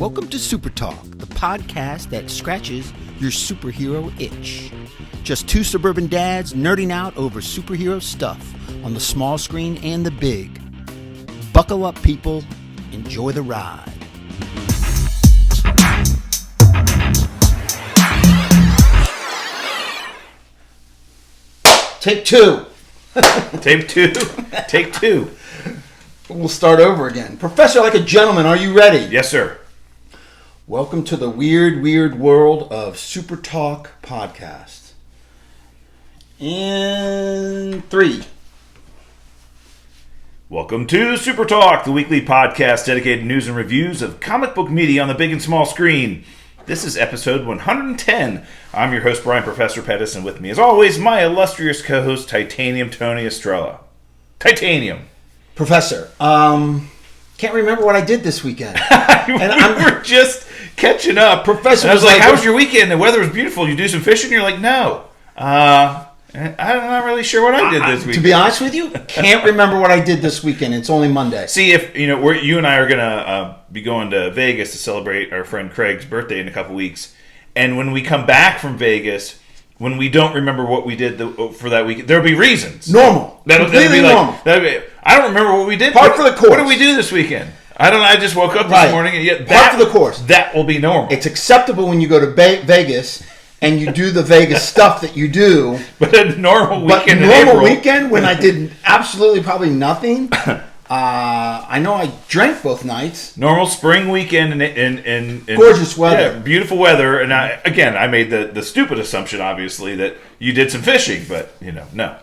Welcome to SuperTalk, the podcast that scratches your superhero itch. Just two suburban dads nerding out over superhero stuff on the small screen and the big. Buckle up, people. Enjoy the ride. Take two. Take two. We'll start over again. Professor, like a gentleman, are you ready? Yes, sir. Welcome to the weird world of SuperTalk Podcast. In 3. Welcome to Super Talk, the weekly podcast dedicated to news and reviews of comic book media on the big and small screen. This is episode 110. I'm your host, Brian Professor Pettis, and with me, as always, my illustrious co-host, Titanium Tony Estrella. Titanium. Professor, can't remember what I did this weekend. We were just catching up. Professor, and I was like, how was your weekend? The weather was beautiful. You do some fishing? You're like, no. I'm not really sure what I did this weekend. To be honest with you, can't remember what I did this weekend. It's only Monday. See, if you and I are gonna be going to Vegas to celebrate our friend Craig's birthday in a couple weeks, and when we come back from Vegas, when we don't remember what we did for that weekend, there'll be reasons. Normal. That'll be normal. I don't remember what we did. Part for the course. What did we do this weekend? I don't know. I just woke up this morning and yet part for the course. That will be normal. It's acceptable when you go to Vegas and you do the Vegas stuff that you do. But a normal weekend weekend when I did absolutely probably nothing. I know I drank both nights. Normal spring weekend in gorgeous weather. Yeah, beautiful weather. And I made the stupid assumption, obviously, that you did some fishing, but no.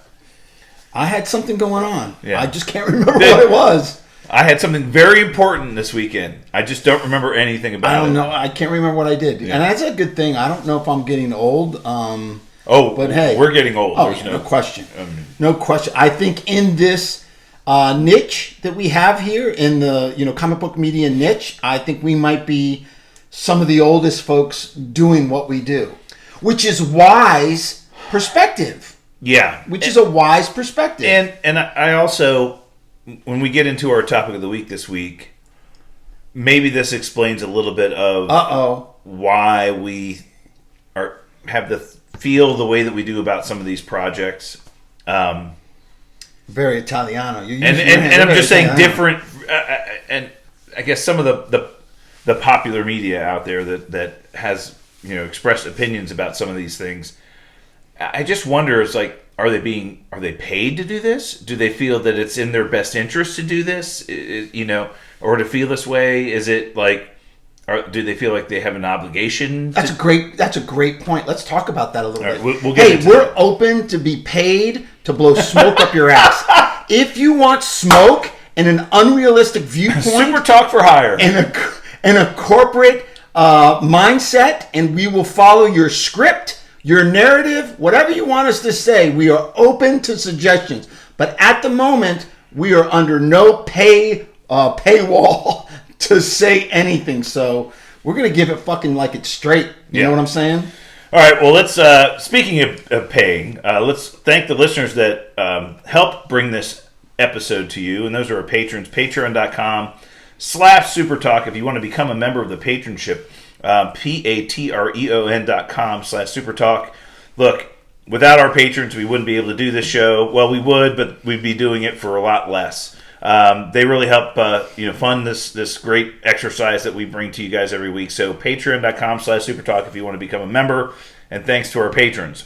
I had something going on. Yeah. I just can't remember what it was. I had something very important this weekend. I just don't remember anything about it. I don't know. I can't remember what I did. Yeah. And that's a good thing. I don't know if I'm getting old. But hey. We're getting old. Oh, yeah, no question. No question. I think in this niche that we have here, in the comic book media niche, I think we might be some of the oldest folks doing what we do. Which is wise perspective. Yeah. Which is a wise perspective. And I also, when we get into our topic of the week this week, maybe this explains a little bit of why we have the feel the way that we do about some of these projects. Very Italiano. And I'm just saying different, and I guess some of the popular media out there that has expressed opinions about some of these things. I just wonder, it's like, are they paid to do this? Do they feel that it's in their best interest to do this? Or to feel this way? Is it like, do they feel like they have an obligation? That's a great point. Let's talk about that a little bit. We'll get we're open to be paid to blow smoke up your ass. If you want smoke and an unrealistic viewpoint, Super Talk for hire, and a corporate mindset, and we will follow your script. Your narrative, whatever you want us to say, we are open to suggestions. But at the moment, we are under no paywall to say anything. So we're going to give it fucking like it's straight. You know what I'm saying? All right. Well, let's, speaking of paying, let's thank the listeners that helped bring this episode to you. And those are our patrons, patreon.com/supertalk. If you want to become a member of the patronship, patreon.com/supertalk. Look, without our patrons, we wouldn't be able to do this show. Well, we would, but we'd be doing it for a lot less. They really help, fund this great exercise that we bring to you guys every week. So patreon.com/supertalk if you want to become a member. And thanks to our patrons.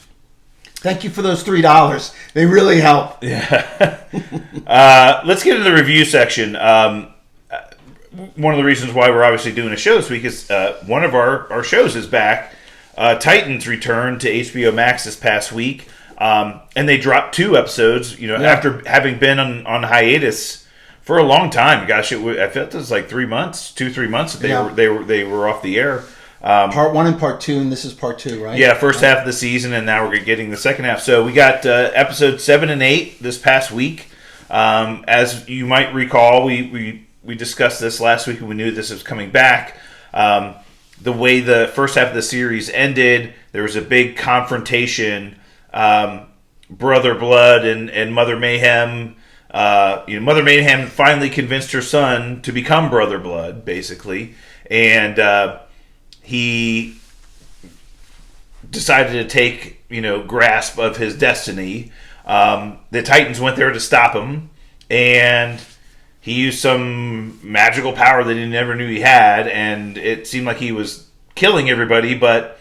Thank you for those $3. They really help. Yeah. Let's get into the review section. One of the reasons why we're obviously doing a show this week is one of our shows is back. Titans returned to HBO Max this past week, and they dropped 2 episodes. After having been on hiatus for a long time. Gosh, I felt it was like 3 months, 2-3 months that they were off the air. Part 1 and part 2, and this is part 2, right? Yeah, first half of the season, and now we're getting the second half. So we got episodes 7 and 8 this past week. As you might recall, we discussed this last week and we knew this was coming back. The way the first half of the series ended, there was a big confrontation. Brother Blood and Mother Mayhem Mother Mayhem finally convinced her son to become Brother Blood, basically, and he decided to take grasp of his destiny. The Titans went there to stop him, and he used some magical power that he never knew he had, and it seemed like he was killing everybody, but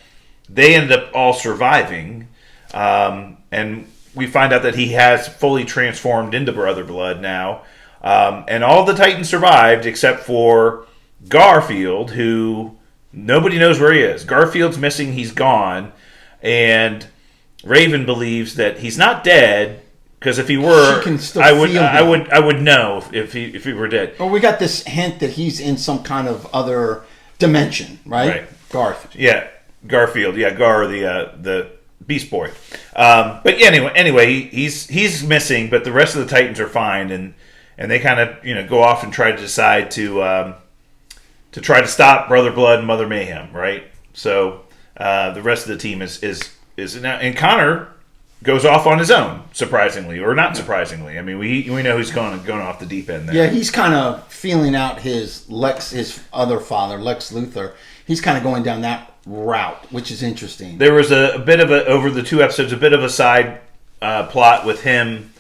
they ended up all surviving. And we find out that he has fully transformed into Brother Blood now. And all the Titans survived except for Garfield, who nobody knows where he is. Garfield's missing, he's gone. And Raven believes that he's not dead, because if he were, I would know if he were dead. Well, we got this hint that he's in some kind of other dimension, right? Garth. Yeah, Garfield. Yeah, Gar, the Beast Boy. But anyway, he's missing, but the rest of the Titans are fine, and they kind of go off and try to decide to try to stop Brother Blood and Mother Mayhem, right? So the rest of the team is now, and Connor goes off on his own, surprisingly, or not surprisingly. I mean, we know he's going off the deep end there. Yeah, he's kind of feeling out his other father, Lex Luthor. He's kind of going down that route, which is interesting. There was a bit of over the 2 episodes, a bit of a side plot with him.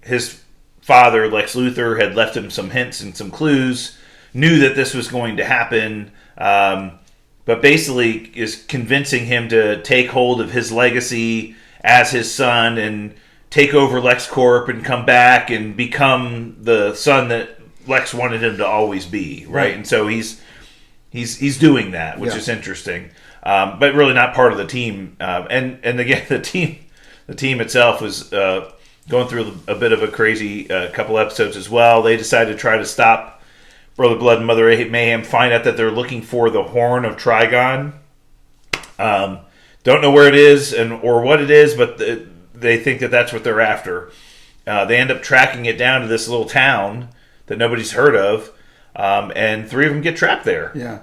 His father, Lex Luthor, had left him some hints and some clues, knew that this was going to happen, but basically is convincing him to take hold of his legacy as his son and take over LexCorp and come back and become the son that Lex wanted him to always be, right? And so he's doing that, which is interesting, but really not part of the team. And again, the team itself was going through a bit of a crazy couple episodes as well. They decided to try to stop Brother Blood and Mother Mayhem, find out that they're looking for the Horn of Trigon. Don't know where it is or what it is, but they think that that's what they're after. They end up tracking it down to this little town that nobody's heard of, and 3 of them get trapped there. Yeah.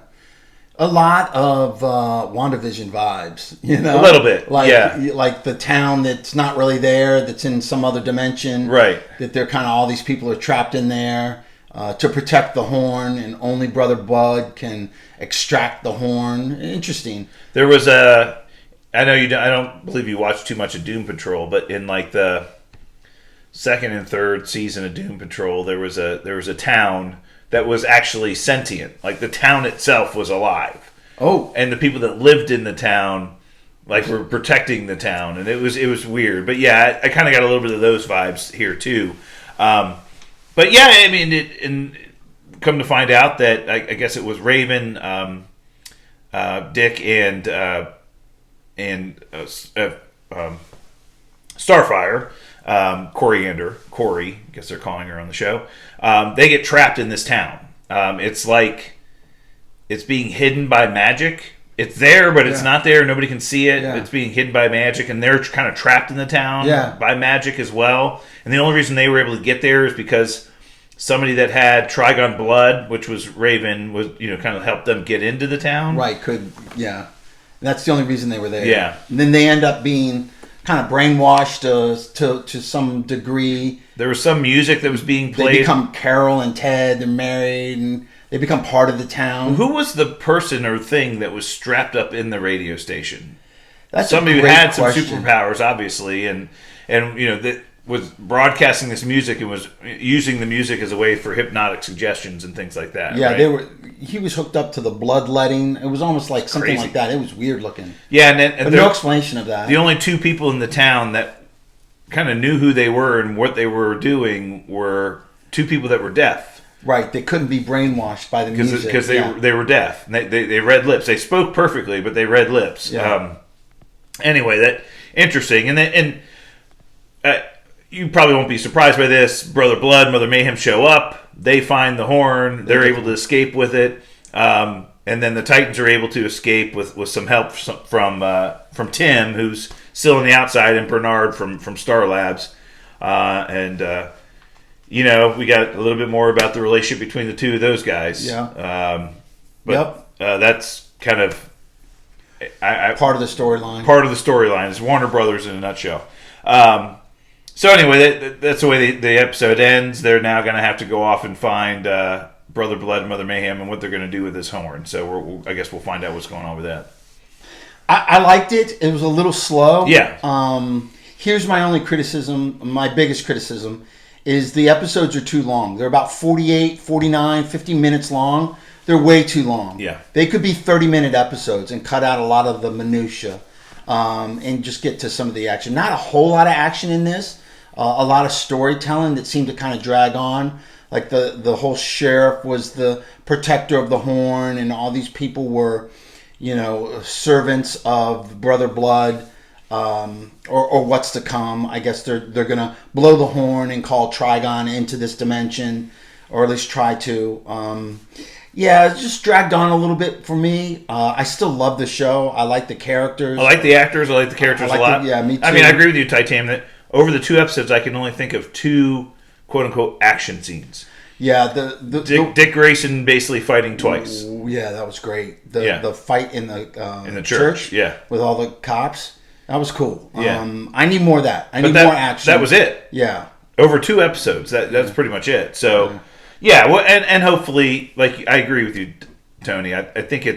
A lot of WandaVision vibes, A little bit, like the town that's not really there, that's in some other dimension. Right. That they're kind of, all these people are trapped in there to protect the horn, and only Brother Blood can extract the horn. Interesting. There was I don't believe you watched too much of Doom Patrol, but in like the 2nd and 3rd season of Doom Patrol, there was a town that was actually sentient. Like the town itself was alive. Oh. And the people that lived in the town were protecting the town, and it was weird. But yeah, I kind of got a little bit of those vibes here too. But yeah, I mean, come to find out that I guess it was Raven, Dick, and Starfire, Corey, I guess they're calling her on the show. They get trapped in this town. It's like it's being hidden by magic. It's there, but it's not there. Nobody can see it. Yeah. It's being hidden by magic, and they're kind of trapped in the town by magic as well. And the only reason they were able to get there is because somebody that had Trigon blood, which was Raven, was kind of helped them get into the town. Right? That's the only reason they were there. Yeah. And then they end up being kind of brainwashed to some degree. There was some music that was being played. They become Carol and Ted. They're married, and they become part of the town. Who was the person or thing that was strapped up in the radio station? That's somebody who had some superpowers, obviously, and that was broadcasting this music and was using the music as a way for hypnotic suggestions and things like that. Yeah, right? He was hooked up to the bloodletting. It was almost like something like that. It was weird looking. Yeah, and no explanation of that. The only 2 people in the town that kind of knew who they were and what they were doing were 2 people that were deaf. Right, they couldn't be brainwashed by the music because they were deaf. They read lips. They spoke perfectly, but they read lips. Yeah. Anyway, that interesting, and you probably won't be surprised by this. Brother Blood, Mother Mayhem show up. They find the horn. They're able to escape with it, and then the Titans are able to escape with some help from Tim, who's still on the outside, and Bernard from Star Labs, and we got a little bit more about the relationship between the 2 of those guys. Yeah. That's kind of part of the storyline. Part of the storyline is Warner Brothers in a nutshell. So anyway, that's the way the episode ends. They're now going to have to go off and find Brother Blood and Mother Mayhem and what they're going to do with this horn. So I guess we'll find out what's going on with that. I liked it. It was a little slow. Yeah. Here's my only criticism, my biggest criticism, is the episodes are too long. They're about 48, 49, 50 minutes long. They're way too long. Yeah. They could be 30-minute episodes and cut out a lot of the minutia and just get to some of the action. Not a whole lot of action in this. A lot of storytelling that seemed to kind of drag on. Like the whole sheriff was the protector of the horn, and all these people were, servants of Brother Blood, or what's to come. I guess they're gonna blow the horn and call Trigon into this dimension, or at least try to. It just dragged on a little bit for me. I still love the show. I like the characters. I like the actors. I like the characters a lot. Me too. I mean, I agree with you, Titan, that over the 2 episodes, I can only think of 2 quote-unquote action scenes. Yeah, Dick Grayson basically fighting twice. Yeah, that was great. The fight in the church, yeah, with all the cops, that was cool. Yeah. I need more of that. I need more action. That was it. Yeah, over 2 episodes. That's pretty much it. So, well, and hopefully, like I agree with you, Tony. I think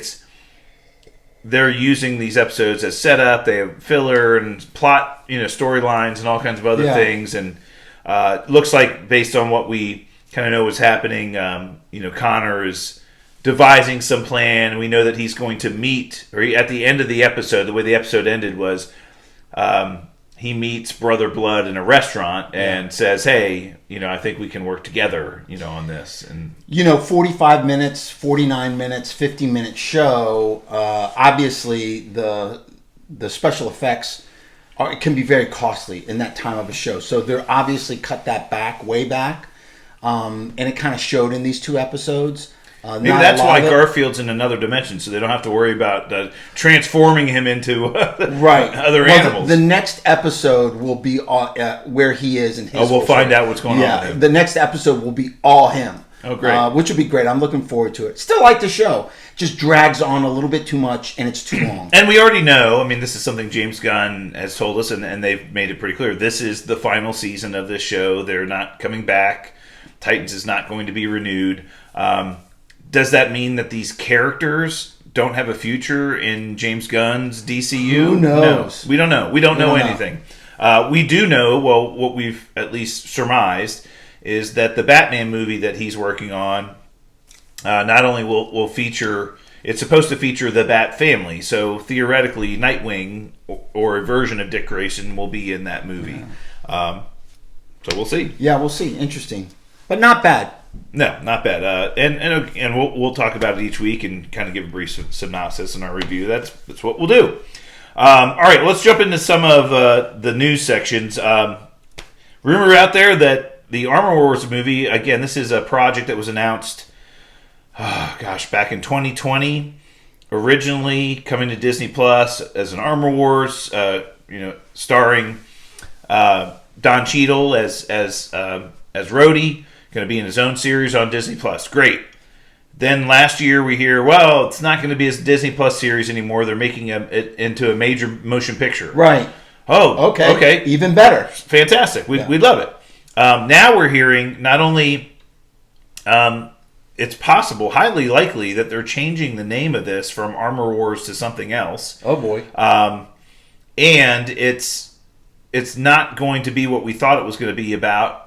they're using these episodes as setup. They have filler and plot, storylines and all kinds of other things. And looks like based on what we kind of know what's happening, Connor is devising some plan. We know that he's going to meet, or at the end of the episode, the way the episode ended was he meets Brother Blood in a restaurant and says, hey, I think we can work together, on this. And 45 minutes, 49 minutes, 50-minute show, obviously the special effects can be very costly in that time of a show. So they're obviously cut that back, way back. And it kind of showed in these 2 episodes. Maybe that's why Garfield's in another dimension, so they don't have to worry about transforming him into other animals. The next episode will be where he is in his. We'll find out what's going on with him. The next episode will be all him. Oh, great! Which will be great. I'm looking forward to it. Still like the show. Just drags on a little bit too much, and it's too long. And we already know. I mean, this is something James Gunn has told us, and they've made it pretty clear. This is the final season of this show. They're not coming back. Titans is not going to be renewed. Does that mean that these characters don't have a future in James Gunn's DCU? Who knows? No, we don't know. We don't know anything. We do know, well, what we've at least surmised is that the Batman movie that he's working on not only will feature, it's supposed to feature the Bat family. So theoretically, Nightwing or a version of Dick Grayson will be in that movie. So we'll see. Yeah, we'll see. Interesting. But not bad. No, not bad. And we'll talk about it each week and kind of give a brief synopsis in our review. That's what we'll do. All right, let's jump into some of the news sections. Rumor out there that the Armor Wars movie, again, this is a project that was announced, back in 2020. Originally coming to Disney Plus as an Armor Wars, starring Don Cheadle as Rhodey. Going to be in his own series on Disney Plus. Great. Then last year we hear, well, it's not going to be a Disney Plus series anymore. They're making it into a major motion picture. Right. Oh, okay. Even better. Fantastic. We'd love it. Now we're hearing not only it's possible, highly likely, that they're changing the name of this from Armor Wars to something else. Oh, boy. And it's not going to be what we thought it was going to be about.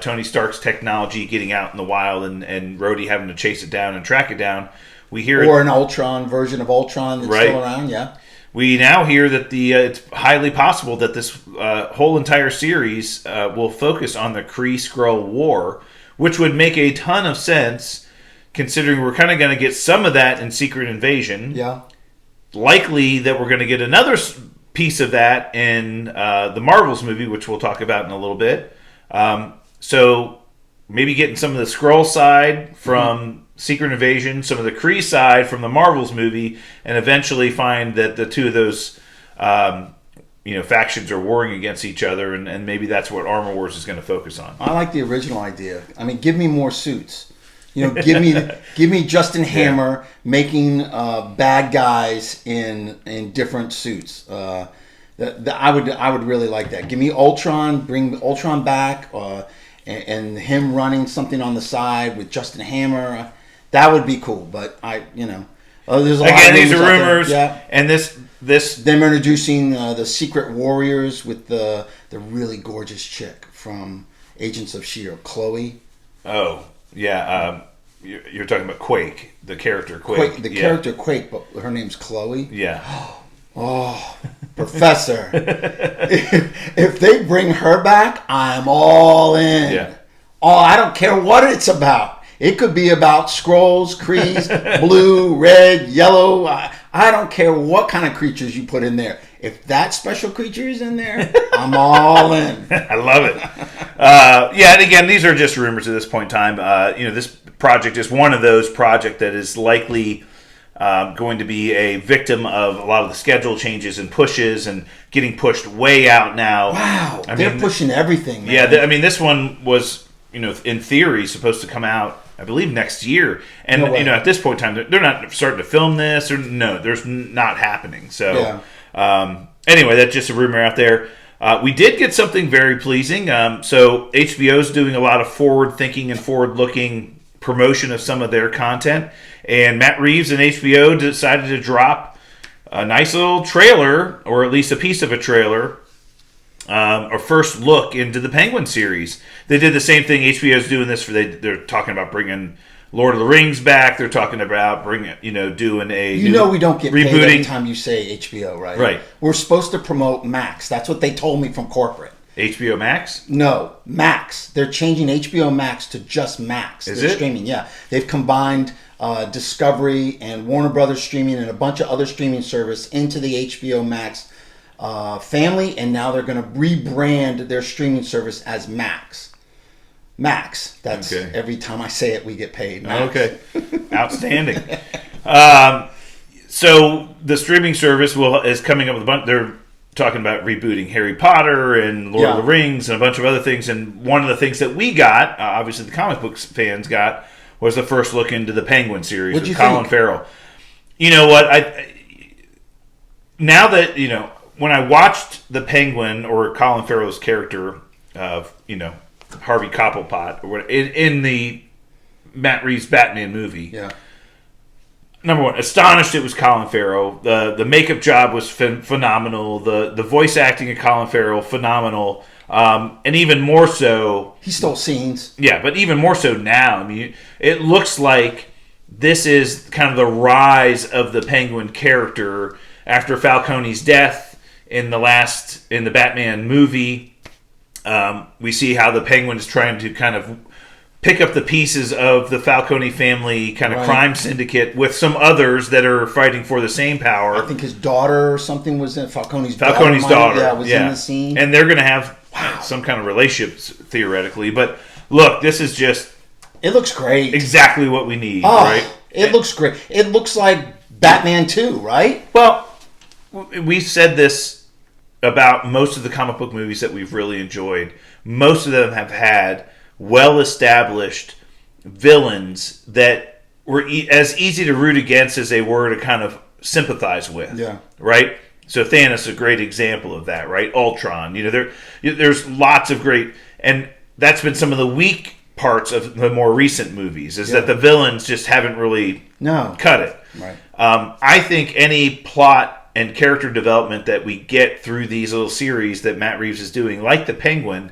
Tony Stark's technology getting out in the wild and Rhodey having to chase it down and track it down. We hear an Ultron version of Ultron that's still around, yeah. We now hear that it's highly possible that this whole entire series will focus on the Kree-Skrull War, which would make a ton of sense considering we're kind of going to get some of that in Secret Invasion. Yeah. Likely that we're going to get another piece of that in the Marvels movie, which we'll talk about in a little bit. So maybe getting some of the Skrull side from Secret Invasion, some of the Kree side from the Marvels movie, and eventually find that the two of those factions are warring against each other, and maybe that's what Armor Wars is going to focus on. I like the original idea. I mean, give me more suits. Give me Justin Hammer making bad guys in different suits. I would really like that. Give me Ultron, bring Ultron back, and him running something on the side with Justin Hammer. That would be cool. But there's a lot of these are rumors. Yeah. And this them introducing the Secret Warriors with the really gorgeous chick from Agents of S.H.I.E.L.D., Chloe. Oh yeah, you're talking about Quake, the character Quake. Character Quake, but her name's Chloe. Yeah. Oh, Professor. if they bring her back, I'm all in. Yeah. Oh, I don't care what it's about. It could be about Skrulls, Krees, blue, red, yellow. I don't care what kind of creatures you put in there. If that special creature is in there, I'm all in. I love it. And again, these are just rumors at this point in time. This project is one of those projects that is likely going to be a victim of a lot of the schedule changes and pushes and getting pushed way out now. Wow, they're pushing everything, man. Yeah, this one was, in theory, supposed to come out, I believe, next year. And, at this point in time, they're not starting to film this. Or no, there's not happening. So, anyway, that's just a rumor out there. We did get something very pleasing. So HBO's doing a lot of forward-thinking and forward-looking promotion of some of their content. And Matt Reeves and HBO decided to drop a nice little trailer, or at least a piece of a trailer, a first look into the Penguin series. They did the same thing. HBO's doing this they're talking about bringing Lord of the Rings back. They're talking about doing a we don't get rebooting. Paid every time you say HBO, right? Right. We're supposed to promote Max. That's what they told me from corporate. HBO Max? No, Max. They're changing HBO Max to just Max. Is They're it? Streaming, yeah. They've combined Discovery and Warner Brothers streaming and a bunch of other streaming service into the HBO Max family, and now they're going to rebrand their streaming service as Max. Max. That's okay. Every time I say it, we get paid. Max. Okay. Outstanding. So the streaming service is coming up with a bunch. They're talking about rebooting Harry Potter and Lord of the Rings and a bunch of other things. And one of the things that we got, obviously the comic books fans got, was the first look into the Penguin series with Colin Farrell. You know what? Now that, when I watched the Penguin, or Colin Farrell's character of, Harvey Cobblepot, or in the Matt Reeves Batman movie. Yeah. Number one, astonished it was Colin Farrell. The makeup job was phenomenal. The voice acting of Colin Farrell, phenomenal. And even more so... He stole scenes. Yeah, but even more so now. I mean, it looks like this is kind of the rise of the Penguin character after Falcone's death in the Batman movie. We see how the Penguin is trying to kind of pick up the pieces of the Falcone family kind of crime syndicate with some others that are fighting for the same power. I think his daughter or something was in Falcone's daughter. Was in the scene. And they're going to have some kind of relationships, theoretically. But look, this is just... It looks great. Exactly what we need, right? It looks great. It looks like Batman 2, right? Well, we said this about most of the comic book movies that we've really enjoyed. Most of them have had well-established villains that were as easy to root against as they were to kind of sympathize with. Yeah. Right? So Thanos is a great example of that, right? Ultron. There's lots of great... And that's been some of the weak parts of the more recent movies, is that the villains just haven't really cut it. Right. I think any plot and character development that we get through these little series that Matt Reeves is doing, like the Penguin,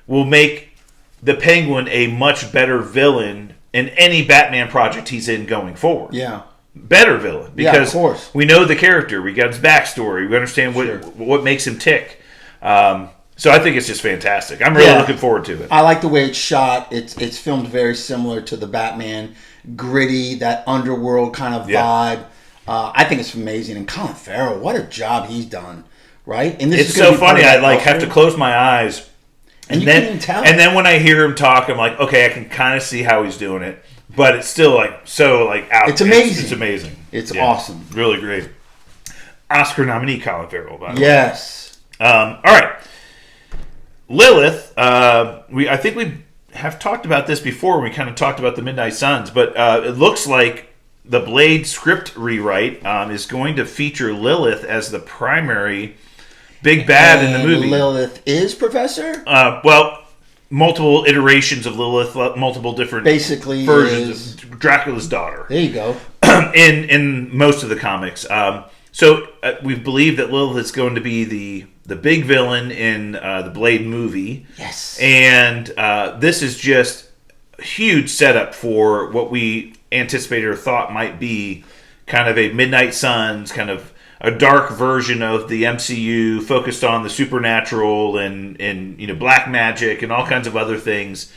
will make the Penguin a much better villain in any Batman project he's in going forward. Yeah. Better villain. Because of course. we know the character. We got his backstory. We understand what makes him tick. So I think it's just fantastic. I'm really looking forward to it. I like the way it's shot. It's filmed very similar to the Batman, gritty, that underworld kind of vibe. I think it's amazing. And Colin Farrell, what a job he's done, right? And it's so funny. I have to close my eyes. And you can't even tell. And then when I hear him talk, I'm like, okay, I can kind of see how he's doing it. But it's still out. It's amazing. It's amazing. It's awesome. Really great. Oscar nominee Colin Farrell, by the way. Yes. All right. Lilith, I think we have talked about this before. We kind of talked about the Midnight Suns, but it looks like the Blade script rewrite is going to feature Lilith as the primary big bad in the movie. Lilith is Professor? Well, multiple iterations of Lilith, multiple different basically versions of Dracula's daughter. There you go. in most of the comics. So we believe that Lilith is going to be the big villain in the Blade movie. Yes. And this is just a huge setup for what we anticipated or thought might be kind of a Midnight Suns, kind of a dark version of the MCU focused on the supernatural and black magic and all kinds of other things.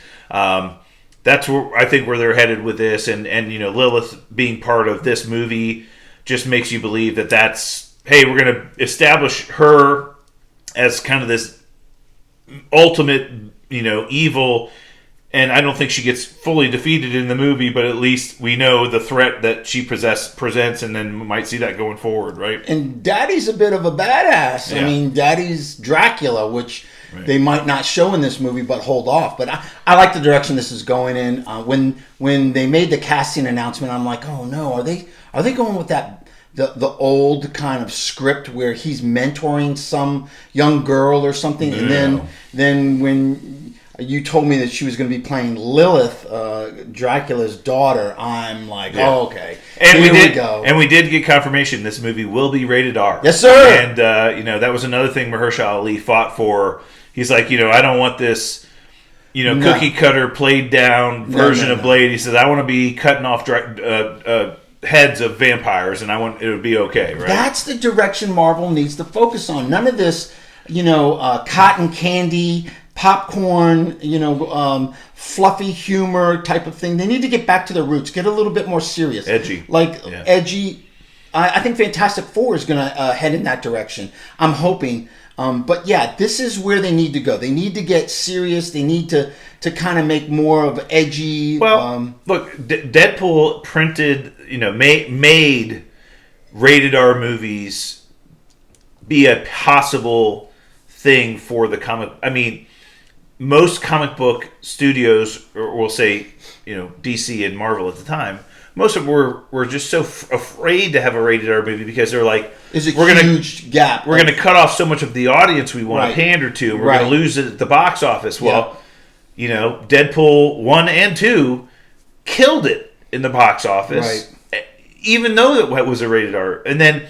That's where I think where they're headed with this, and Lilith being part of this movie just makes you believe that that's, hey, we're going to establish her as kind of this ultimate, evil. And I don't think she gets fully defeated in the movie, but at least we know the threat that she presents, and then we might see that going forward, right? And Daddy's a bit of a badass. Yeah. I mean, Daddy's Dracula, which they might not show in this movie, but hold off. But I like the direction this is going in. When they made the casting announcement, I'm like, oh no, are they going with that the old kind of script where he's mentoring some young girl or something? No. And then when you told me that she was going to be playing Lilith, Dracula's daughter, I'm like, oh, okay. And Here we go. And we did get confirmation this movie will be rated R. Yes, sir. And that was another thing Mahershala Ali fought for. He's like, I don't want this, cookie cutter played down version of Blade. He says, I want to be cutting off heads of vampires, and I want it to be okay, right? That's the direction Marvel needs to focus on. None of this, cotton candy, popcorn, fluffy humor type of thing. They need to get back to their roots, get a little bit more serious. Edgy. Edgy. I think Fantastic Four is going to head in that direction. I'm hoping. But yeah, this is where they need to go. They need to get serious. They need to kind of make more of edgy. Well, look, Deadpool printed, made rated R movies be a possible thing for the comic. I mean, most comic book studios, or we'll say, DC and Marvel at the time, most of them were just so afraid to have a rated R movie because they're like, there's a huge gap. We're going to cut off so much of the audience we want to pander to. We're going to lose it at the box office. Well, Deadpool 1 and 2 killed it in the box office, even though it was a rated R. And then,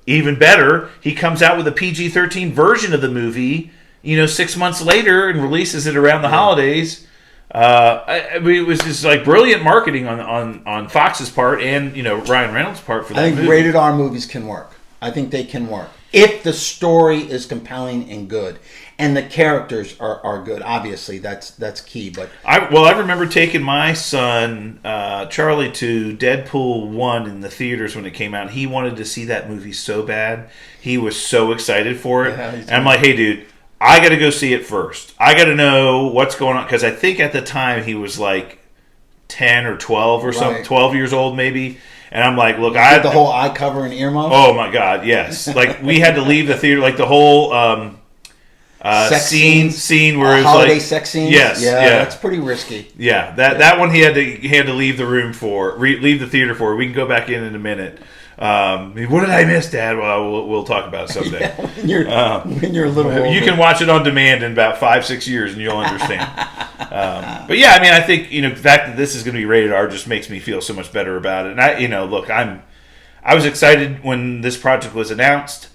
even better, he comes out with a PG-13 version of the movie, 6 months later and releases it around the holidays. It was just like brilliant marketing on Fox's part and Ryan Reynolds' part for that movie. I think rated R movies can work. I think they can work if the story is compelling and good, and the characters are good. Obviously, that's key. But I remember taking my son Charlie to Deadpool 1 in the theaters when it came out. He wanted to see that movie so bad. He was so excited for it, and I'm like, hey, dude, I got to go see it first. I got to know what's going on, because I think at the time he was like 10 or 12 or something, 12 years old maybe. And I'm like, look, the whole eye cover and earmuffs. Oh my God, yes! Like we had to leave the theater, like the whole scene where it was holiday like sex scene. Yes, yeah, that's pretty risky. Yeah, that one he had to leave the room for, leave the theater for. We can go back in a minute. What did I miss, Dad? Well, we'll talk about it someday. When you're a little older. You can watch it on demand in about 5-6 years, and you'll understand. But yeah, I mean, I think the fact that this is going to be rated R just makes me feel so much better about it. And look, I was excited when this project was announced,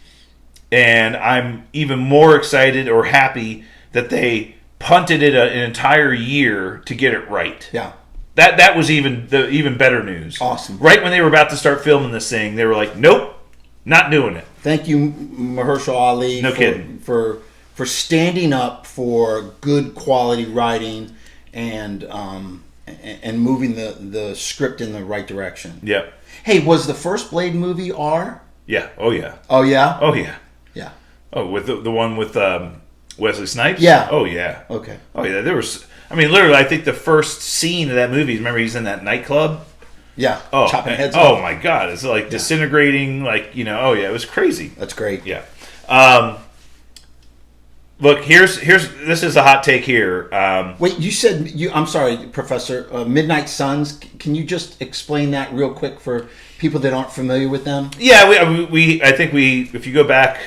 and I'm even more excited or happy that they punted it an entire year to get it right. Yeah. That was even better news. Awesome. Right when they were about to start filming this thing, they were like, "Nope, not doing it." Thank you, Mahershala Ali. No kidding. For standing up for good quality writing and moving the script in the right direction. Yeah. Hey, was the first Blade movie R? Yeah. Oh yeah. Oh yeah. Oh yeah. Yeah. Oh, with the one with Wesley Snipes. Yeah. Oh yeah. Okay. Oh yeah. There was. I mean, literally, I think the first scene of that movie. Remember, he's in that nightclub. Yeah. Oh, chopping heads oh off. my God! It's like disintegrating. Like Oh yeah, it was crazy. That's great. Yeah. Look, this is a hot take here. Wait, you said I'm sorry, Professor. Midnight Suns. Can you just explain that real quick for people that aren't familiar with them? Yeah, we I think if you go back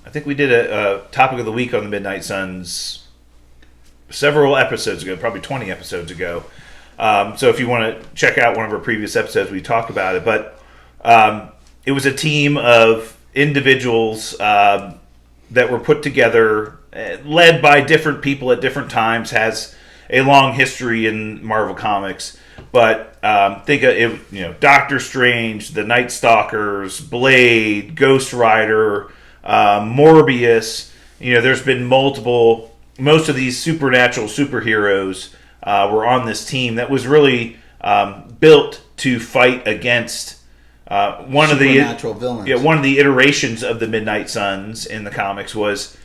I think we did a topic of the week on the Midnight Suns several episodes ago, probably 20 episodes ago. So if you want to check out one of our previous episodes, we talked about it. But it was a team of individuals that were put together, led by different people at different times, has a long history in Marvel Comics. But think of it, Doctor Strange, the Night Stalkers, Blade, Ghost Rider, Morbius. There's been most of these supernatural superheroes were on this team that was really built to fight against one of the villains. Yeah, one of the iterations of the Midnight Suns in the comics was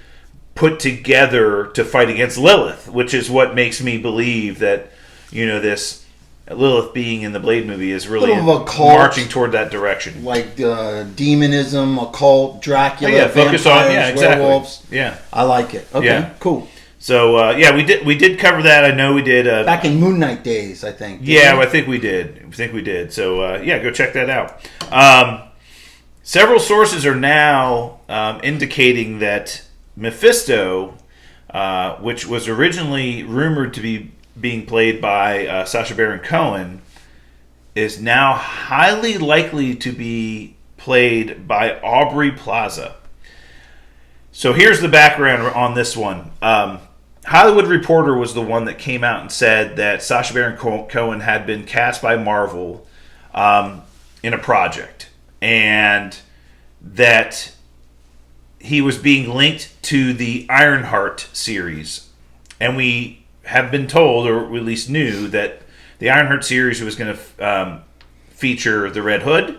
put together to fight against Lilith, which is what makes me believe that this Lilith being in the Blade movie is really marching toward that direction, like demonism, occult, Dracula, focus vampires, werewolves. Yeah, I like it. Okay, cool. So we did cover that. I know we did back in Moon Knight days, I think. I think we did. So go check that out. Several sources are now indicating that Mephisto, which was originally rumored to be being played by Sacha Baron Cohen, is now highly likely to be played by Aubrey Plaza. So here's the background on this one. Hollywood Reporter was the one that came out and said that Sacha Baron Cohen had been cast by Marvel in a project, and that he was being linked to the Ironheart series. And we have been told, or at least knew, that the Ironheart series was going to feature the Red Hood,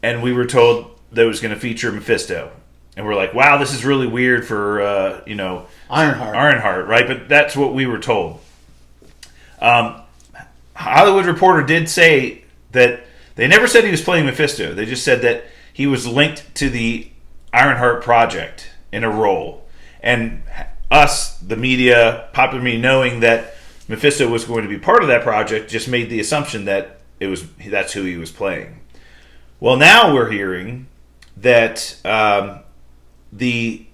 and we were told that it was going to feature Mephisto. And we're like, wow, this is really weird for, Ironheart, right? But that's what we were told. Hollywood Reporter did say that they never said he was playing Mephisto. They just said that he was linked to the Ironheart project in a role. And us, the media, popular media, knowing that Mephisto was going to be part of that project, just made the assumption that that's who he was playing. Well, now we're hearing that the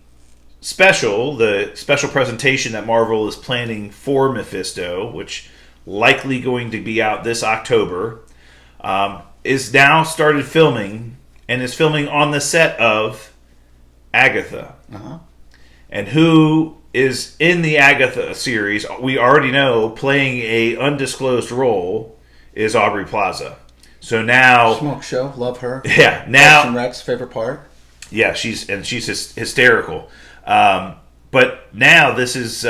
special presentation that Marvel is planning for Mephisto, which likely going to be out this October, is now started filming, and is filming on the set of Agatha. Uh-huh. And who is in the Agatha series, we already know, playing a undisclosed role, is Aubrey Plaza. So now... Smoke Show, love her. Yeah, now... Parks and Rec's favorite part. Yeah, she's hysterical. But now this is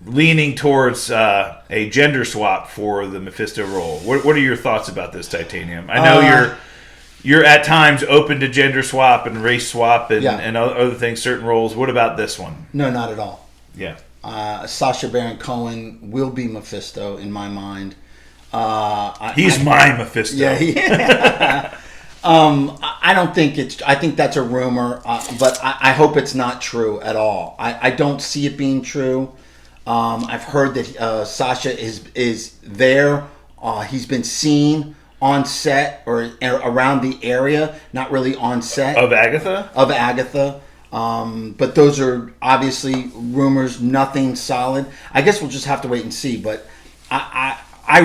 leaning towards a gender swap for the Mephisto role. What are your thoughts about this, Titanium? I know you're at times open to gender swap and race swap and other things, certain roles. What about this one? No, not at all. Yeah. Sacha Baron Cohen will be Mephisto in my mind. He's my Mephisto. Yeah. I don't think I think that's a rumor, but I hope it's not true at all. I don't see it being true. I've heard that Sacha is there. He's been seen on set or around the area, not really on set. Of Agatha? But those are obviously rumors, nothing solid. I guess we'll just have to wait and see, but I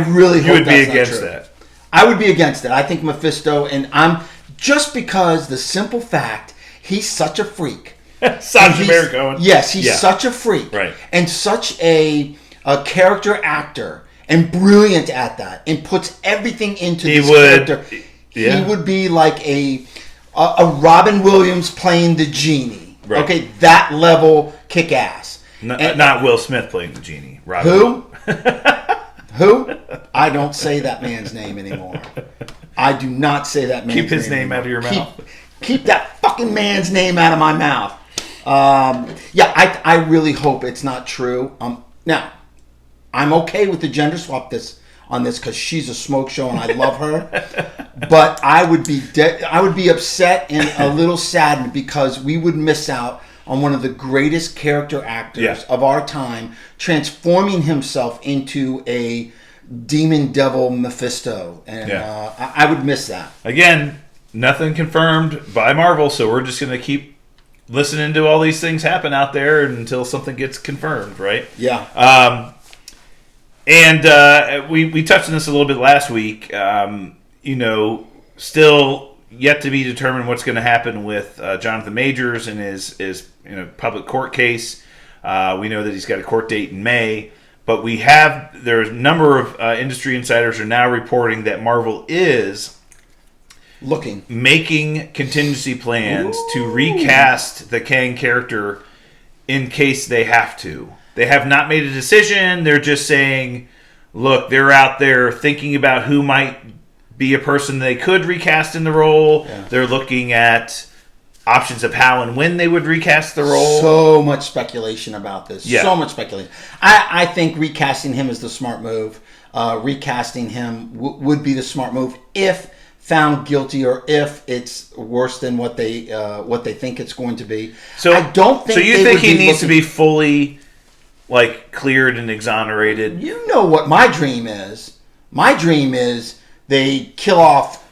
really hope that's not true. You would be against that? I would be against it. I think Mephisto, and I'm just because the simple fact he's such a freak. Sacha Baron Cohen. Yes, he's such a freak, right? And such a character actor, and brilliant at that, and puts everything into this character. Yeah. He would be like a Robin Williams playing the genie. Right. Okay, that level kick ass. Not Will Smith playing the genie. Robin. Who? Who? I don't say that man's name anymore. I do not say that man's name. Keep his name out of your mouth. Keep that fucking man's name out of my mouth. I really hope it's not true. Now, I'm okay with the gender swap on this because she's a smoke show and I love her. But I would be upset and a little saddened because we would miss out on one of the greatest character actors of our time, transforming himself into a demon devil Mephisto. And I would miss that. Again, nothing confirmed by Marvel, so we're just going to keep listening to all these things happen out there until something gets confirmed, right? Yeah. And we touched on this a little bit last week. Still yet to be determined what's going to happen with Jonathan Majors and his public court case. We know that he's got a court date in May. But there's a number of industry insiders are now reporting that Marvel is making contingency plans to recast the Kang character in case they have to. They have not made a decision. They're just saying, look, they're out there thinking about who might be a person they could recast in the role. Yeah. They're looking at options of how and when they would recast the role. So much speculation about this. Yeah. So much speculation. I think recasting him is the smart move. Recasting him would be the smart move if found guilty or if it's worse than what they think it's going to be. So I don't think. So you think he needs to be fully cleared and exonerated? You know what my dream is? My dream is they kill off.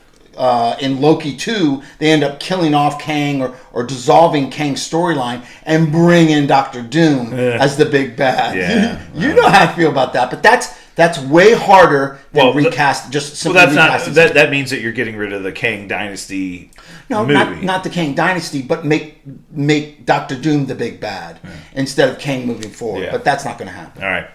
In Loki 2, they end up killing off Kang or dissolving Kang's storyline and bring in Doctor Doom as the big bad. Yeah. You know how I feel about that, but that's way harder than recast. Just simply recasting. That means that you're getting rid of the Kang Dynasty. No, movie. not the Kang Dynasty, but make Doctor Doom the big bad instead of Kang moving forward. Yeah. But that's not going to happen. All right.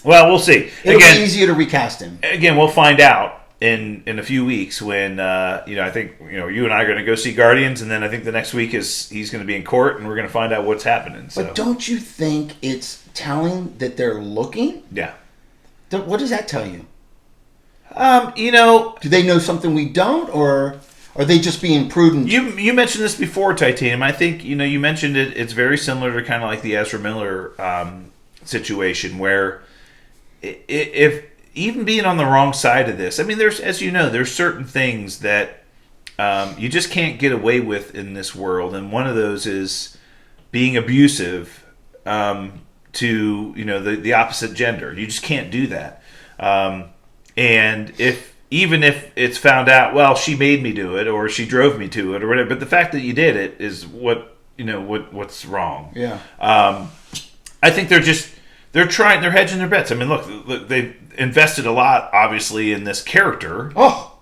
Well, we'll see. It'll be easier to recast him. Again, we'll find out in a few weeks when I think you and I are going to go see Guardians, and then I think the next week he's going to be in court, and we're going to find out what's happening. So. But don't you think it's telling that they're looking? Yeah. What does that tell you? Do they know something we don't, or are they just being prudent? You mentioned this before, Titanium. I think you mentioned it. It's very similar to kind of like the Ezra Miller situation, where if even being on the wrong side of this, I mean, there's certain things that you just can't get away with in this world, and one of those is being abusive to the opposite gender. You just can't do that. And even if it's found out, well, she made me do it, or she drove me to it, or whatever, but the fact that you did it is what's wrong. Yeah. I think they're hedging their bets. I mean, look, they've invested a lot, obviously, in this character.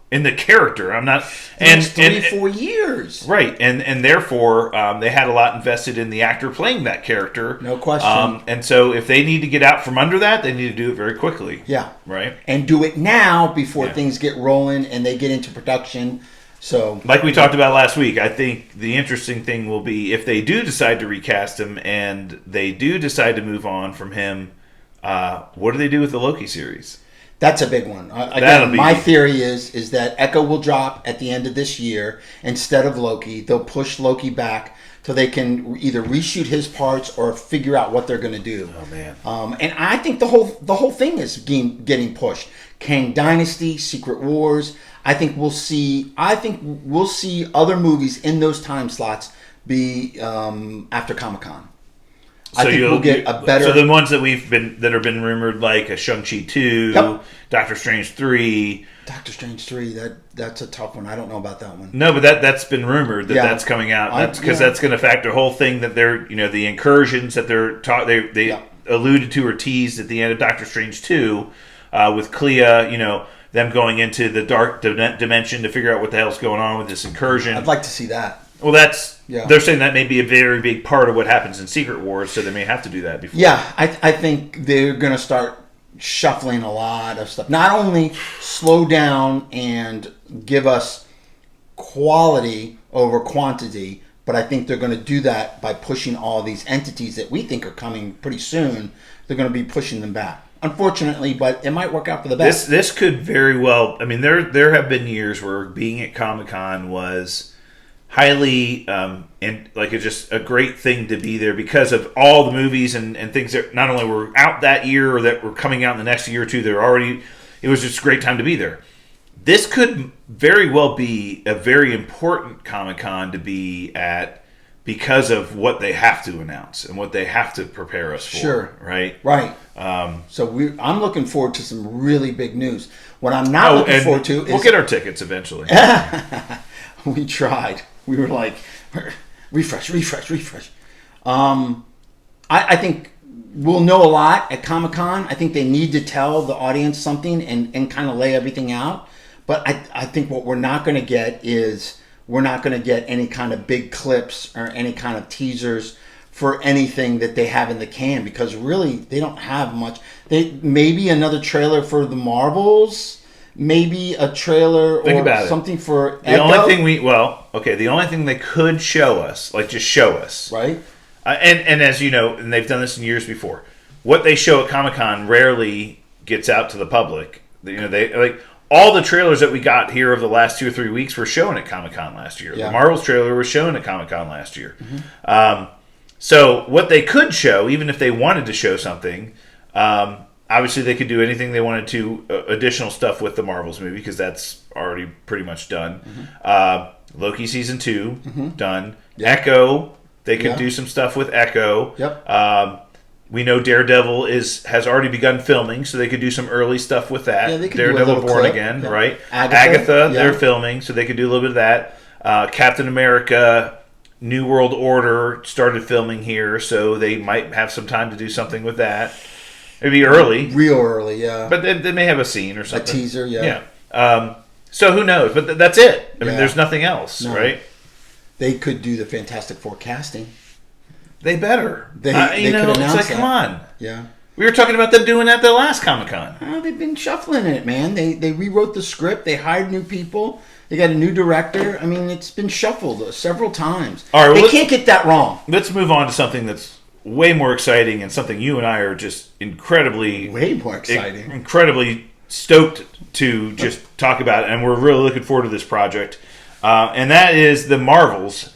In the character. I'm not... And 4 years. Right. And therefore, they had a lot invested in the actor playing that character. No question. And so if they need to get out from under that, they need to do it very quickly. Yeah. Right? And do it now before things get rolling and they get into production. So, like we talked about last week, I think the interesting thing will be if they do decide to recast him and they do decide to move on from him, what do they do with the Loki series? That's a big one. Again, my theory is that Echo will drop at the end of this year instead of Loki. They'll push Loki back so they can either reshoot his parts or figure out what they're going to do. Oh man! And I think the whole thing is getting pushed. Kang Dynasty, Secret Wars. I think we'll see other movies in those time slots be after Comic-Con. I think we'll get a better. So the ones that have been rumored, like a Shang-Chi 2, Doctor Strange 3. Doctor Strange 3, that's a tough one. I don't know about that one. No, but that's been rumored that's coming out. That's because that's going to affect the whole thing that they're the incursions that they alluded to or teased at the end of Doctor Strange 2 with Clea. Them going into the dark dimension to figure out what the hell's going on with this incursion. I'd like to see that. Well, they're saying that may be a very big part of what happens in Secret Wars, so they may have to do that before. Yeah, I think they're going to start shuffling a lot of stuff. Not only slow down and give us quality over quantity, but I think they're going to do that by pushing all these entities that we think are coming pretty soon. They're going to be pushing them back. Unfortunately, but it might work out for the best. This could very well... I mean, there have been years where being at Comic-Con was highly... and like it's just a great thing to be there because of all the movies and things that not only were out that year or that were coming out in the next year or two, they're already... It was just a great time to be there. This could very well be a very important Comic-Con to be at because of what they have to announce and what they have to prepare us for. Sure. Right? Right. So I'm looking forward to some really big news. What I'm not looking forward to is... We'll get our tickets eventually. We tried. We were like... refresh. I think we'll know a lot at Comic-Con. I think they need to tell the audience something and kind of lay everything out. But I think what we're not going to get is we're not going to get any kind of big clips or any kind of teasers for anything that they have in the can, because really they don't have much. Maybe another trailer for the Marvels, maybe a trailer or something for the only thing the only thing they could show us, like just show us, right? And as you know, and they've done this in years before, what they show at Comic-Con rarely gets out to the public. You know, they like all the trailers that we got here of the last 2 or 3 weeks were shown at Comic-Con last year. Yeah. The Marvels trailer was shown at Comic-Con last year. Mm-hmm. So what they could show, even if they wanted to show something, obviously they could do anything they wanted to, additional stuff with the Marvels movie, because that's already pretty much done. Mm-hmm. Loki season 2, done. Yep. Echo, they could do some stuff with Echo. Yep. We know Daredevil has already begun filming, so they could do some early stuff with that. Yeah, they could Daredevil do Born clip. Again, Yeah. right? Agatha, they're filming, so they could do a little bit of that. Captain America, New World Order started filming here, so they might have some time to do something with that. Maybe early. Real early, yeah. But they may have a scene or something. A teaser, yeah. Yeah. So who knows? But that's it. I mean, there's nothing else, right? They could do the Fantastic Four casting. They better. They could announce it's like, that. Come on. Yeah. We were talking about them doing that the last Comic-Con. Oh, they've been shuffling it, man. They rewrote the script. They hired new people. They got a new director. I mean, it's been shuffled several times. All right, they can't get that wrong. Let's move on to something that's way more exciting and something you and I are just incredibly stoked to just talk about, and we're really looking forward to this project. And that is the Marvels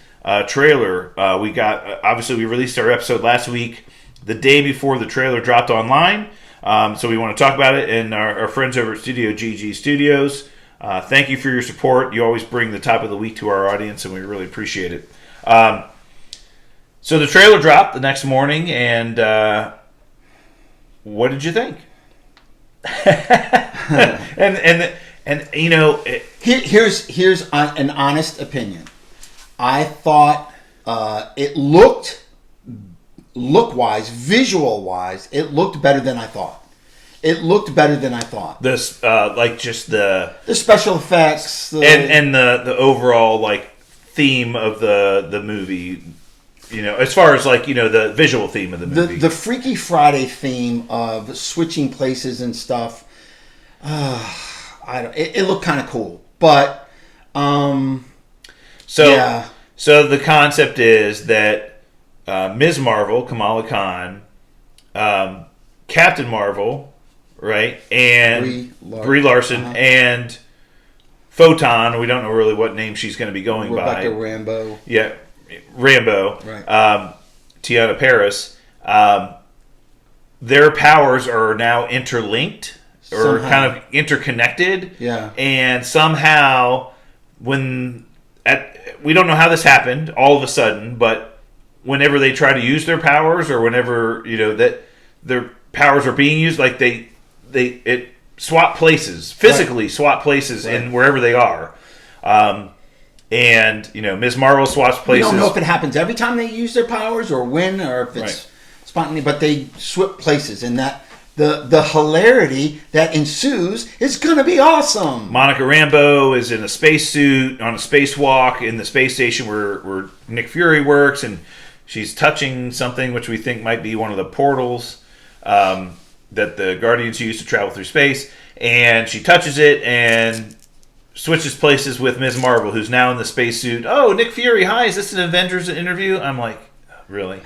trailer. We released our episode last week, the day before the trailer dropped online. So we want to talk about it, and our friends over at Studio GG Studios. Thank you for your support. You always bring the top of the week to our audience, and we really appreciate it. So the trailer dropped the next morning, and what did you think? and you know, here's an honest opinion. I thought it look-wise, visual-wise, it looked better than I thought. This, just the special effects, and the overall theme of the movie. You know, as far as the visual theme of the movie, the Freaky Friday theme of switching places and stuff. It looked kind of cool, but So the concept is that Ms. Marvel, Kamala Khan, Captain Marvel. Right, and Brie Larson and Photon. We don't know really what name she's going to be going by. Rebecca Rambo. Yeah, Rambo. Right. Tiana Paris. Their powers are now interlinked or kind of interconnected. Yeah. And somehow, we don't know how this happened all of a sudden, but whenever they try to use their powers, or whenever that their powers are being used, it swap places, physically swap places in wherever they are. And Ms. Marvel swaps places. We don't know if it happens every time they use their powers, or when, or if it's spontaneous, but they swap places, and that the hilarity that ensues is going to be awesome. Monica Rambeau is in a spacesuit on a spacewalk in the space station where Nick Fury works, and she's touching something which we think might be one of the portals that the Guardians use to travel through space, and she touches it and switches places with Ms. Marvel, who's now in the spacesuit. Oh, Nick Fury, hi, is this an Avengers interview? I'm like, really?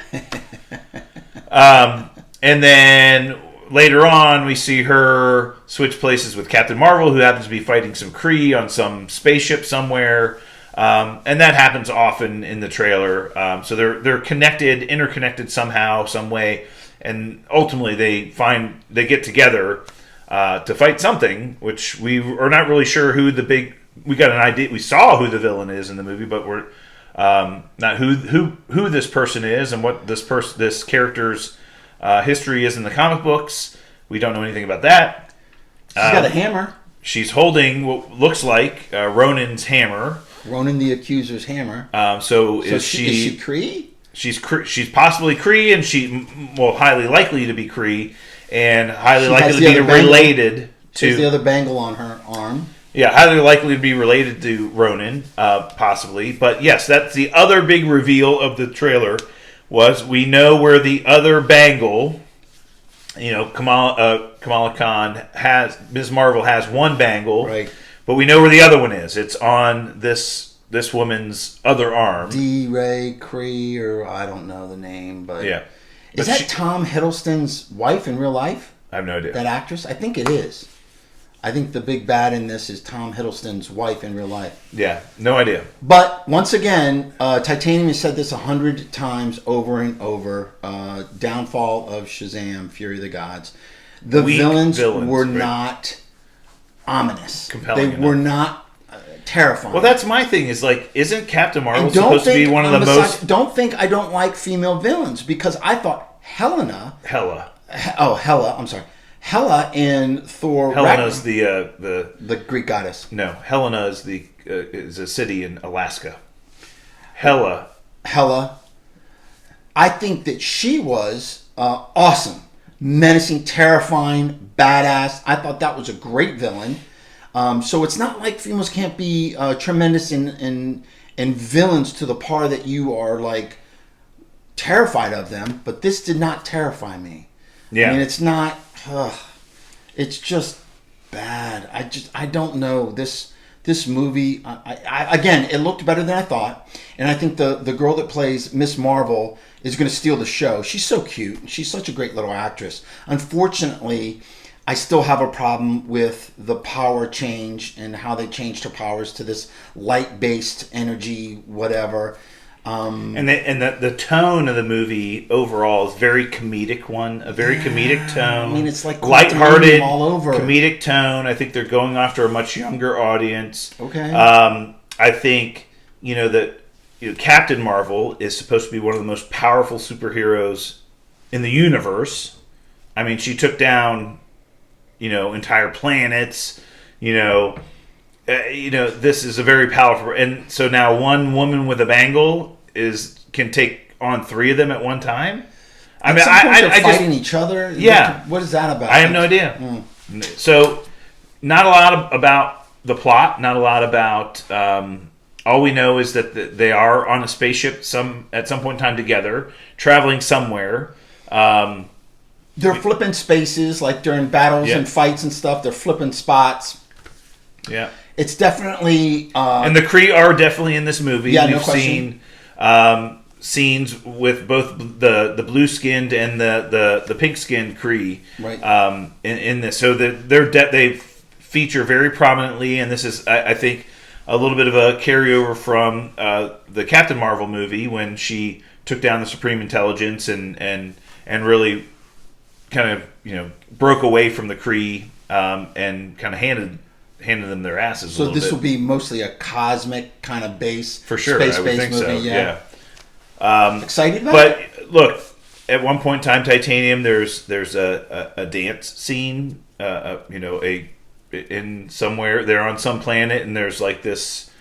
And then later on, we see her switch places with Captain Marvel, who happens to be fighting some Kree on some spaceship somewhere. And that happens often in the trailer. So they're interconnected somehow, some way. And ultimately, they get together to fight something, which we are not really sure who we got an idea. We saw who the villain is in the movie, but we're not who this person is and what this character's history is in the comic books. We don't know anything about that. She's got a hammer. She's holding what looks like Ronin's hammer. Ronan the Accuser's hammer. So is she Kree? She's possibly Kree, and highly likely to be Kree, and highly likely to be related to. She has the other bangle on her arm. Yeah, highly likely to be related to Ronan, possibly. But yes, that's the other big reveal of the trailer. Was we know where the other bangle, Kamala Khan has, Ms. Marvel has one bangle, right? But we know where the other one is. It's on this woman's other arm. D-Ray Kree, or I don't know the name, but yeah, is that Tom Hiddleston's wife in real life? I have no idea. That actress, I think it is. I think the big bad in this is Tom Hiddleston's wife in real life. Yeah, no idea. But once again, Titanium has said this 100 times over and over. Downfall of Shazam, Fury of the Gods. The villains were not ominous. Compelling they were not terrifying. Well, that's my thing. Is like, isn't Captain Marvel supposed to be one of the most? Don't think I don't like female villains, because I thought Hela. I'm sorry. Hela in Thor. Helena's the Greek goddess. No, Helena is a city in Alaska. Hela. I think that she was awesome, menacing, terrifying, badass. I thought that was a great villain. So it's not like females can't be tremendous in villains to the par that you are like terrified of them. But this did not terrify me. Yeah, I mean, it's not. It's just bad. I don't know this movie. Again, it looked better than I thought, and I think the girl that plays Miss Marvel is going to steal the show. She's so cute. She's such a great little actress. Unfortunately, I still have a problem with the power change and how they changed her powers to this light-based energy, whatever. And the tone of the movie overall is very comedic a very comedic tone. I mean, it's like lighthearted, all over. Comedic tone. I think they're going after a much younger audience. Okay. I think that Captain Marvel is supposed to be one of the most powerful superheroes in the universe. I mean, she took down entire planets. This is a very powerful, and so now one woman with a bangle can take on three of them at one time. I mean, they're fighting each other. Yeah, what is that about? I have no idea. So, not a lot about the plot. Not a lot about. All we know is that they are on a spaceship at some point in time together, traveling somewhere. They're flipping spaces, like during battles and fights and stuff. They're flipping spots. Yeah. It's definitely... and the Kree are definitely in this movie. Yeah, We've no question. seen scenes with both the blue-skinned and the pink-skinned Kree in this. So they feature very prominently, and this is, I think, a little bit of a carryover from the Captain Marvel movie when she took down the Supreme Intelligence and really kind of broke away from the Kree and kind of handed them their asses. So this will be mostly a cosmic kind of base, for sure. Space-based movie. So. Yeah. Excited about it? But look, at one point in time, Titanium, there's a dance scene. In somewhere they're on some planet, and there's like this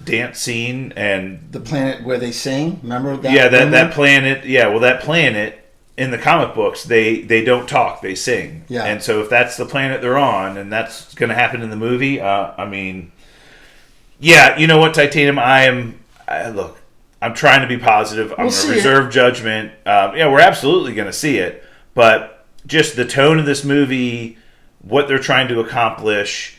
dance scene, and the planet where they sing. Remember that? Yeah, that planet. Yeah, well, that planet. In the comic books, they don't talk; they sing. Yeah. And so, if that's the planet they're on, and that's going to happen in the movie, I mean, yeah, you know what, Titanium? Look, I'm trying to be positive. I'm going to reserve judgment. Yeah, we're absolutely going to see it, but just the tone of this movie, what they're trying to accomplish,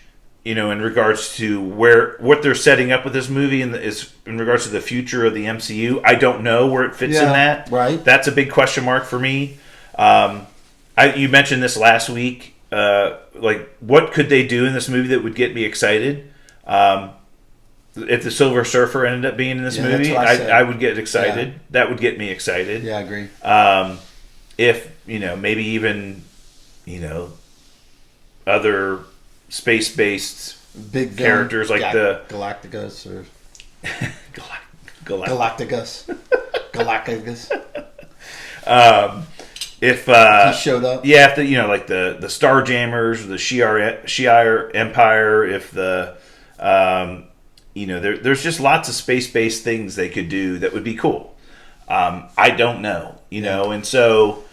in regards to what they're setting up with this movie, is in regards to the future of the MCU. I don't know where it fits in that. Right. That's a big question mark for me. You mentioned this last week. Like, what could they do in this movie that would get me excited? If the Silver Surfer ended up being in this movie, I would get excited. Yeah. That would get me excited. Yeah, I agree. If maybe even other space-based big characters like the Galacticus or Galacticus. If he showed up, if like the Starjammers, the Shi'ar Empire, if the there's just lots of space-based things they could do that would be cool. I don't know, and so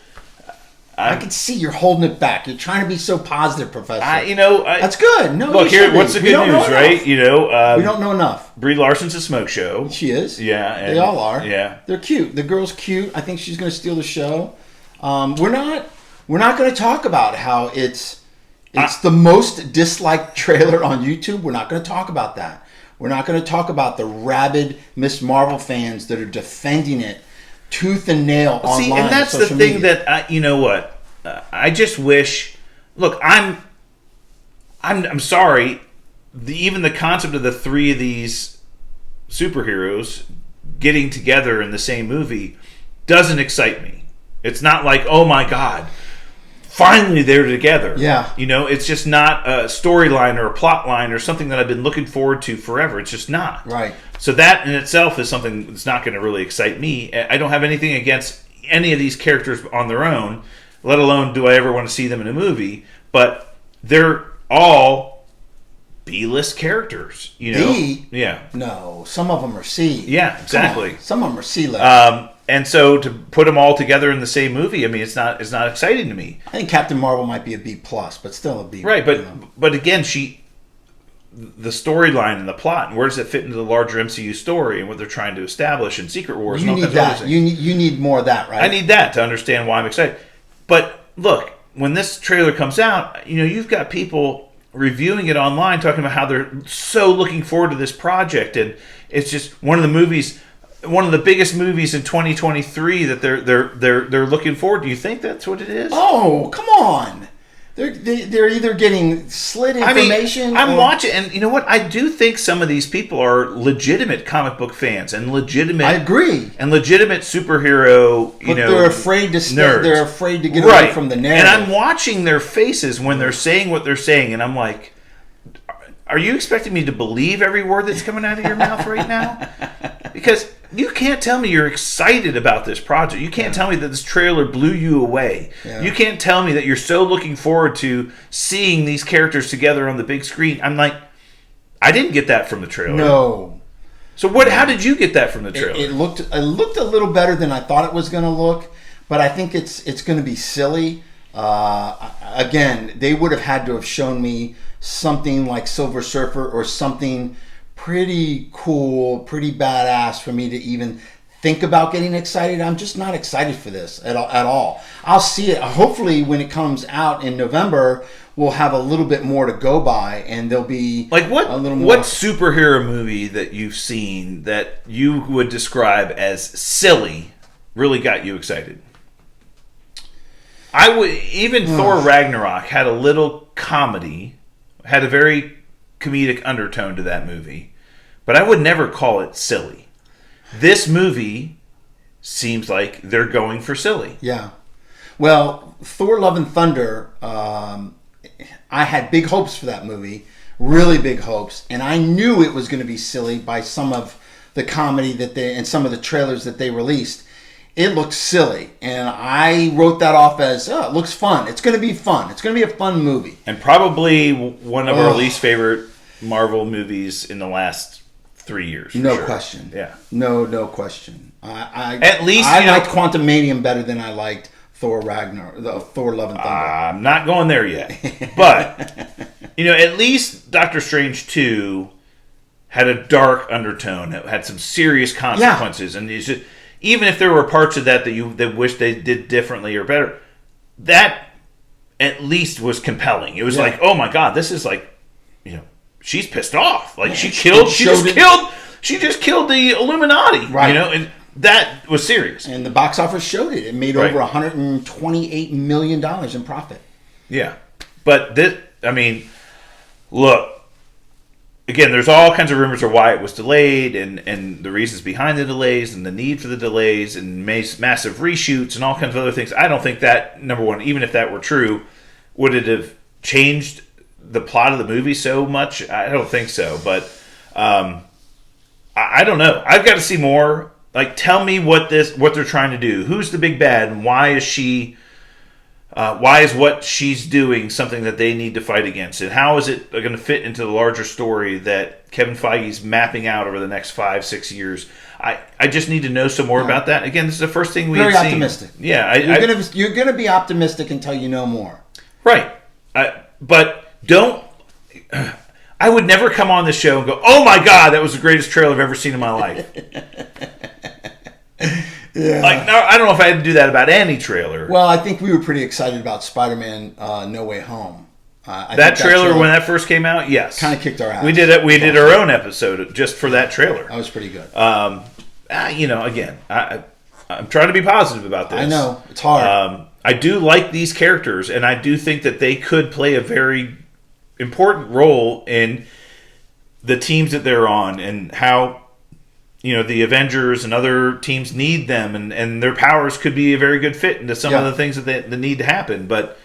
I can see you're holding it back. You're trying to be so positive, Professor. That's good. No, look here. What's the good news, right? We don't know enough. Brie Larson's a smoke show. She is. Yeah, they all are. Yeah, they're cute. The girl's cute. I think she's going to steal the show. We're not going to talk about how it's the most disliked trailer on YouTube. We're not going to talk about that. We're not going to talk about the rabid Miss Marvel fans that are defending it tooth and nail online. See, and that's the thing that I just wish. Look, I'm sorry. Even the concept of the three of these superheroes getting together in the same movie doesn't excite me. It's not like, oh my God, finally they're together. Yeah. It's just not a storyline or a plot line or something that I've been looking forward to forever. It's just not. Right. So that in itself is something that's not going to really excite me. I don't have anything against any of these characters on their own, let alone do I ever want to see them in a movie. But they're all B-list characters, B? Yeah. No, some of them are C. Yeah, exactly. Some of them are C-list. And so to put them all together in the same movie, I mean, it's not exciting to me. I think Captain Marvel might be a B+, but still a B. Right, but again, the storyline and the plot, and where does it fit into the larger MCU story and what they're trying to establish in Secret Wars? You need that. You need more of that, right? I need that to understand why I'm excited. But look, when this trailer comes out, you've got people reviewing it online talking about how they're so looking forward to this project, and it's just one of the biggest movies in 2023 that they're looking forward to. Do you think that's what it is? Oh, come on. They're either getting slid information. I'm watching, and you know what? I do think some of these people are legitimate comic book fans and legitimate. I agree. And legitimate superhero. But they're afraid to nerds. They're afraid to get away from the narrative. And I'm watching their faces when they're saying what they're saying, and I'm like, are you expecting me to believe every word that's coming out of your mouth right now? Because you can't tell me you're excited about this project. You can't tell me that this trailer blew you away. Yeah. You can't tell me that you're so looking forward to seeing these characters together on the big screen. I'm like, I didn't get that from the trailer. No. So what? How did you get that from the trailer? It looked a little better than I thought it was going to look, but I think it's going to be silly. Again, they would have had to have shown me something like Silver Surfer or something pretty cool, pretty badass for me to even think about getting excited. I'm just not excited for this at all. I'll see it. Hopefully when it comes out in November, we'll have a little bit more to go by, and there'll be like a little more. What superhero movie that you've seen that you would describe as silly really got you excited? I would even Thor Ragnarok had a little comedy, had a very comedic undertone to that movie, but I would never call it silly. This movie seems like they're going for silly. Yeah. Well, Thor: Love and Thunder, I had big hopes for that movie, really big hopes, and I knew it was going to be silly by some of the comedy and some of the trailers that they released. It looked silly, and I wrote that off as, it looks fun. It's going to be fun. It's going to be a fun movie. And probably one of our least favorite Marvel movies in the last 3 years. No question. Yeah. No question. I liked Quantumanium better than I liked Thor Ragnarok, Thor: Love and Thunder. I'm not going there yet. But, at least Doctor Strange 2 had a dark undertone. It had some serious consequences. Yeah. And it's just, even if there were parts of that that wish they did differently or better, that at least was compelling. It was like, oh my God, this is like, she's pissed off. Like she just killed the Illuminati. Right. And that was serious. And the box office showed it. It made over $128 million in profit. Yeah. But look, again, there's all kinds of rumors of why it was delayed and the reasons behind the delays and the need for the delays and massive reshoots and all kinds of other things. I don't think that, number one, even if that were true, would it have changed the plot of the movie so much? I don't think so. But I don't know. I've got to see more. Like, tell me what they're trying to do. Who's the big bad and why is she Why is what she's doing something that they need to fight against? And how is it going to fit into the larger story that Kevin Feige's mapping out over the next 5-6 years? I just need to know some more about that. Again, this is the first thing we've seen. Very optimistic. Yeah. You're gonna be optimistic until you know more. Right. But don't... I would never come on this show and go, oh my God, that was the greatest trailer I've ever seen in my life. Yeah. Like, no, I don't know if I had to do that about any trailer. Well, I think we were pretty excited about Spider-Man No Way Home. That trailer, when that first came out, yes. Kind of kicked our ass. We did it. We did our own episode just for that trailer. That was pretty good. Again, I'm trying to be positive about this. I know. It's hard. I do like these characters, and I do think that they could play a very important role in the teams that they're on and how the Avengers and other teams need them, and their powers could be a very good fit into some of the things that need to happen. But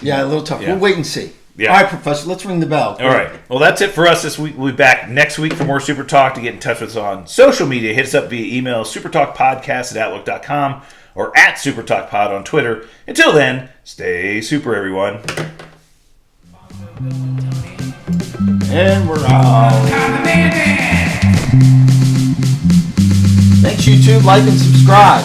a little tough. Yeah. We'll wait and see. Yeah. All right, Professor, let's ring the bell. All right. Well, that's it for us this week. We'll be back next week for more Super Talk. To get in touch with us on social media, hit us up via email, supertalkpodcast@outlook.com or @supertalkpod on Twitter. Until then, stay super, everyone. And we're out. Thanks, YouTube. Like and subscribe.